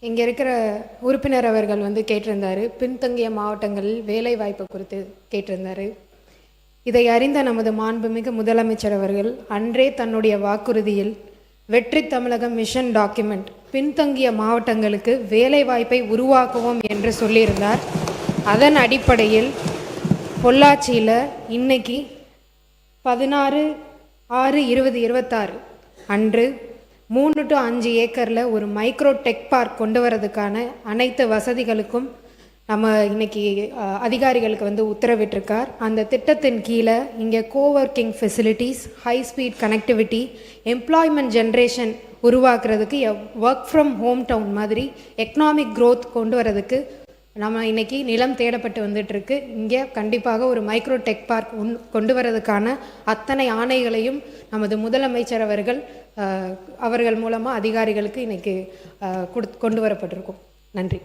இங்கே இருக்கிற உறுப்பினர் அவர்கள் கேட்டிருந்தார், பின்தங்கிய மாவட்டங்களில் வேலை வாய்ப்பு குறித்து கேட்டிருந்தார். இதை அறிந்த நமது மாண்புமிகு முதலமைச்சர் அவர்கள் அன்றே தன்னுடைய வாக்குறுதியில் வெற்றி தமிழகம் மிஷன் டாக்குமெண்ட் பின்தங்கிய மாவட்டங்களுக்கு வேலை வாய்ப்பை உருவாக்குவோம் என்று சொல்லியிருந்தார். அதன் அடிப்படையில் பொள்ளாச்சியில் இன்னைக்கு 16/6/2026 அன்று 3 to 5 ஏக்கரில் ஒரு மைக்ரோ டெக் பார்க் கொண்டு வரதுக்கான அனைத்து வசதிகளுக்கும் நம்ம இன்னைக்கு அதிகாரிகளுக்கு உத்தரவிட்டிருக்கார். அந்த திட்டத்தின் கீழே இங்கே coworking facilities, high speed connectivity, employment generation உருவாக்குறதுக்கு ஒர்க் ஃப்ரம் ஹோம் டவுன் மாதிரி எக்கனாமிக் க்ரோத் கொண்டு வரதுக்கு நம்ம இன்னைக்கு நிலம் தேடப்பட்டு வந்துட்டுருக்கு. இங்கே கண்டிப்பாக ஒரு மைக்ரோ டெக் பார்க் கொண்டு வரதுக்கான அத்தனை ஆணைகளையும் நமது முதலமைச்சர் அவர்கள் மூலமாக அதிகாரிகளுக்கு இன்னைக்கு கொண்டு வரப்பட்டிருக்கும். நன்றி.